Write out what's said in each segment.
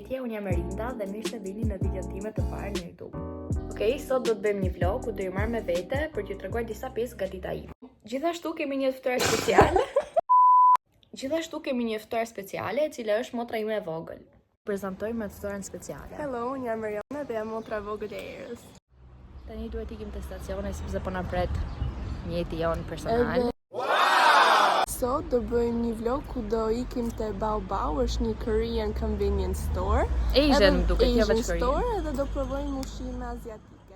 Përshëndetje, unë jam Erinda dhe mirë se vini në videon time të parë në YouTube. Okej, sot do të bëjmë një vlog ku do ju marr me vete për t'ju treguar disa pjesë nga dita ime. Gjithashtu kemi një ftuar speciale. E cila është motra ime e vogël. Prezantoj me ftuaren speciale. Hello, unë jam Mariana dhe jam motra e vogël e Erës. Tani duhet ikim te stacioni sepse po na pret mjeti jon personal. Sot do bëjmë një vlog ku do ikim te Baobao, është një Korean convenience store. Asian duket, jo vetëm Korean. Store edhe do provojmë ushqime aziatike.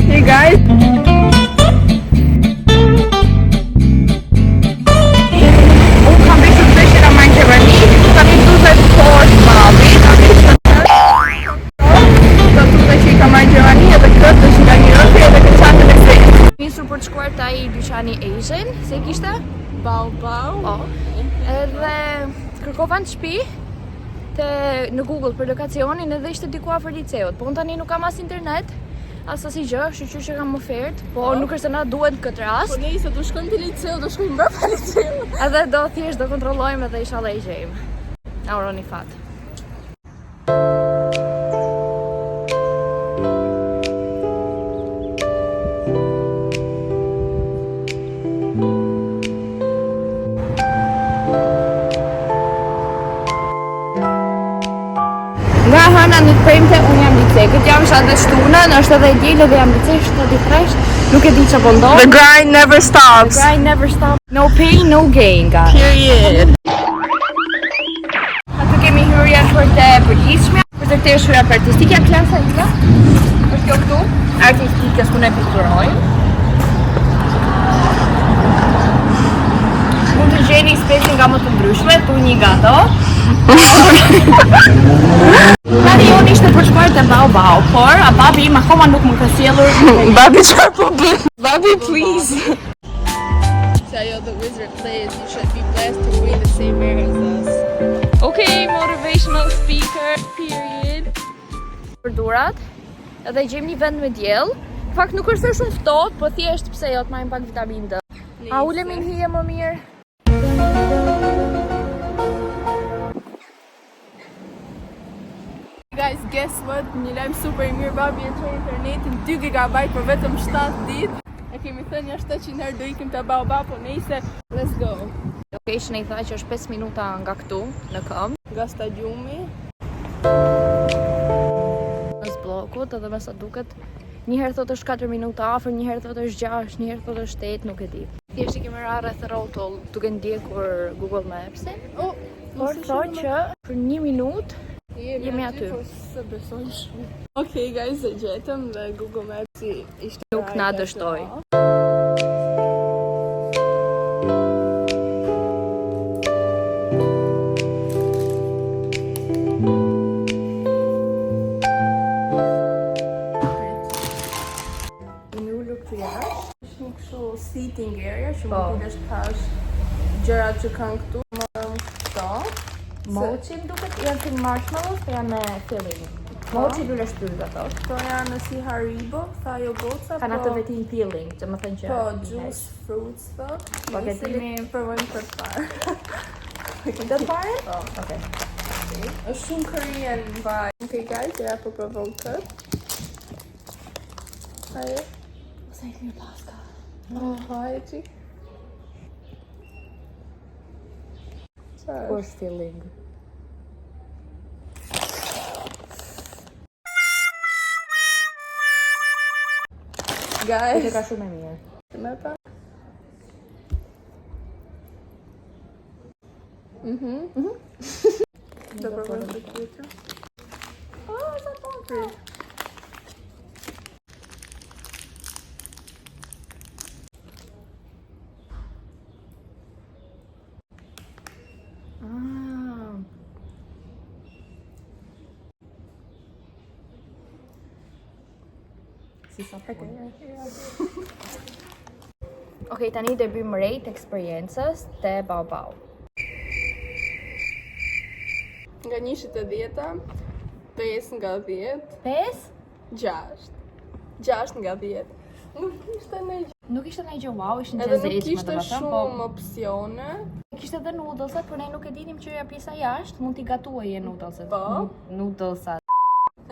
Hey guys. Për të shkuar te ai dyqani Asian, se kishte Baobao. Edhe kërkova në shtëpi në Google për lokacionin edhe ishte diku afër liceut. Po unë tani nuk kam as internet, as asnjë gjë, kështu që kam ofertë, po nuk është se na duhet në këtë rast. Po nëse do shkojmë te liceu, do shkojmë mbrapa liceut. Edhe do thjesht do kontrollojmë edhe inshallah i gjejmë. Na uroni fat. Nga hana në të premte, unë jam lice. Këtë jam shatë dhe shtunën, është edhe i djellë dhe jam lice, është edhe i fresh. Nuk e di që po ndonë. The grind never stops. The grind never stops. No pain, no gain, guys. Period. Atë kemi hyrja për të përgjithshme, për të shurja për artistika, klasa ila. Është kjo këtu, artistikës ku ne pikturojmë. Mund të gjeni specie nga më të ndryshme, tu një nga to. Tani unë ishte për shkuar te Baobao, por a babi im akoma nuk më ka sjellur. Babi çfarë po bën? Babi please. So yo, the wizard says you should be blessed to breathe the same air as us. Okay, motivational speaker, period. Për durat, edhe gjejmë një vend me diell. Në fakt nuk është shumë ftohtë, po thjesht pse jo të marrim pak vitaminë D. A ulemi në hije më mirë? Guys, guess what? Një lajm super i mirë, babi e çoi internetin 2 GB për vetëm 7 ditë. E kemi thënë ja 700 herë do ikim te Baobao, po nejse, let's go. Location i tha që është 5 minuta nga këtu, në këmbë. Nga stadiumi. Në zbllokut edhe me sa duket, një herë thotë është 4 minuta afër, një herë thotë është 6, një herë thotë është 8, nuk e di. Thjesht i kemi rarë rreth rrotull duke ndjekur Google Maps-in. Por thotë që për 1 minutë jemi aty. Se besoj shumë. Okej guys, e gjetëm dhe Google Maps ishte Nuk na dështoi. Është një kështu seating area që mund të pash gjërat që kanë këtu më këto. Mochi duket janë si marshmallows, po janë me filling. Mochi lule shpyrë ato. Këto janë si Haribo, tha jo goca. Kanë atë vetin peeling, që më thënë që. Po, juice, fruits, po. Po ke dini provojmë për të parë. Të parë? Po, Okej. është shumë Korean vibe. Okay guys, ja po provojmë këtë. Haje. Sa i mirë paska. Haje qi. Ku është filling? Guys. Këtë ka shumë e mirë. Me ta? Do provojmë të tjetër. Sa po. Si sa peke. Okej, tani do bëjmë rate eksperiencës te Baobao. Nga 1 te 10, 5 nga 10. 5? 6. 6 nga 10. Nuk ishte në gjë. Nuk ishte ndonjë gjë wow, ishin të Edhe nuk zeitshme kishte domethënë, shumë opsione. Kishte edhe noodlesat, por ne nuk e dinim që pjesa jashtë mund t'i gatuaje noodleset. Po. Noodlesat.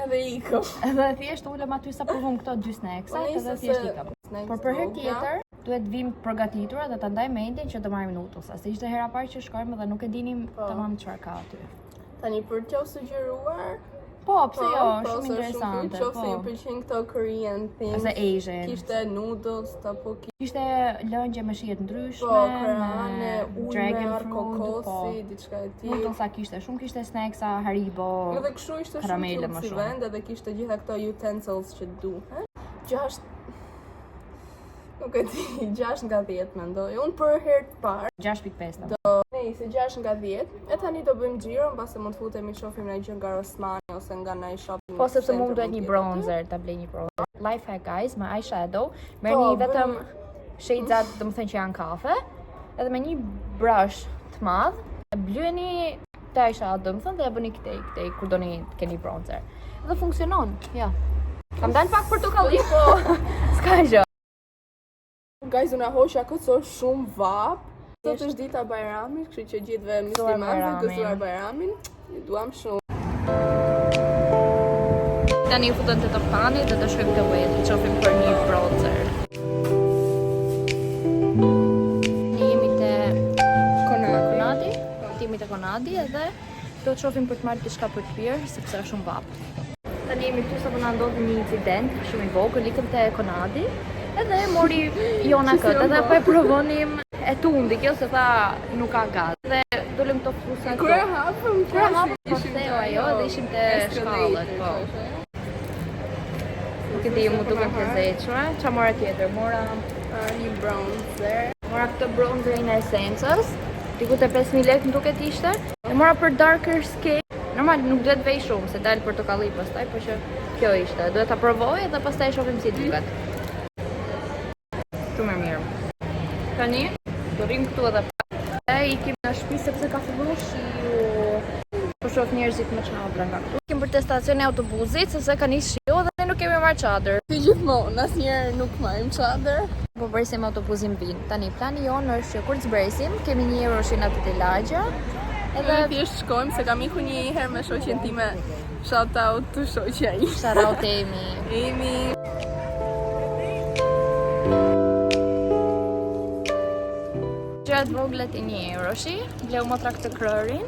Edhe ikëm. Edhe thjesht ulëm aty sa provum këto 2 snacksa, edhe thjesht ikëm. Por për herë tjetër duhet vim përgatitura dhe ta ndaj mendjen që do marrim noodlesa. Se ishte hera parë që shkojmë dhe nuk e dinim tamam çfarë ka aty. Tani për t'u sugjeruar, Po, pse jo, shumë interesante. Po, se i pëlqen këto Korean things. Ose Asian. Kishte noodles, apo Kishte lëngje me shije të ndryshme, po, krane, me dragon ujmer, fruit, kokosi, diçka e tillë. Noodlesa kishte shumë, kishte snacksa, Haribo. Edhe kështu ishte shumë karamele cute më si shumë. vend, edhe kishte gjitha këto utensils që duhen. 6 Nuk e di, 6 nga 10 mendoj. Unë për herë të parë 6.5. Nëse 6 nga 10. E tani do bëjmë xhiro, mbase mund të futemi shohim ndonjë gjë nga Rossmani ose nga ndonjë shopping. Po sepse mund duhet një bronzer, ta blej një bronzer. Life hack guys, me eyeshadow, merrni Po, vetëm shades, domethënë që janë kafe, edhe me një brush të madh, e blyeni të eyeshadow, domethënë dhe e bëni këtej kur doni të keni bronzer. Dhe funksionon, ja. Kam dalë pak portokalli, po s'ka gjë. Guys, unë hoqja këto shumë vap. Sot është dita e Bajramit, kështu që gjithëve muslimanëve gëzuar Bajramin. Ju duam shumë. Tani u futën të topani dhe të shkojmë të wetë, të qofim për një bronzer. Ne jemi të Konadi, jemi të Konadi edhe do të shofim për të marrë diçka për të pirë, sepse është shumë vap. Tani jemi këtu sa po na ndodhi një incident shumë i vogël, ikëm te Konadi, edhe mori Jona këtë, edhe po e provonim e tundi, kjo se tha nuk ka gaz. Dhe dolëm këto fusa këto. Kur e hapëm, Po theu ajo dhe ishim te shkallët, po. Nuk e di, mu duken të zeqme. Qa mora tjetër? Mora një bronzer. Mora këtë bronzerin e Essence-ës, diku te 5.000 lekë më duket ishte. E mora për darker skin. Normal nuk duhet vej shumë, se dalë portokalli pastaj, por që kjo ishte. Duhet ta provoj dhe pastaj shohim si duket. Shumë e mirë. Tani, do rrim këtu edhe pak. E ikim në shtëpi sepse ka filluar shiu. Po shoh njerëzit me çadra nga këtu. Ikim për te stacioni i autobusit, sepse ka nis shiu dhe ne nuk kemi marrë çadër. Si gjithmonë, asnjëherë nuk marrim çadër. Po presim autobusin vinë. Tani plani jonë është që kur të zbresim, kemi 1 euro shinë aty te lagja. Edhe thjesht shkojmë se kam ikur një herë me shoqen time. Shout out to shoqja ime. Shout out Amy. Amy. Gjërat voglet e 1 euroshi, bleu motra këtë krërin,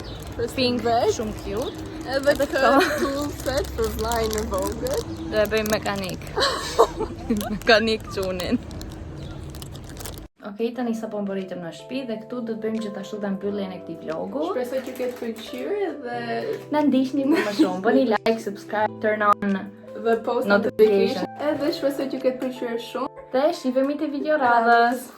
pink shumë cute. Edhe këtë tool set për vllajën e vogël. Do e bëjmë mekanik. Mekanik qunin. Okej, tani sa po mbërritëm në shtëpi dhe këtu do të bëjmë gjithashtu dhe mbylljen e këtij vlogu. Shpresoj që ketë pëlqyer dhe na ndiqni më shumë. Bëni like, subscribe, turn on the post notification. Edhe shpresoj që ketë pëlqyer shumë. Dhe shihemi te video radhës.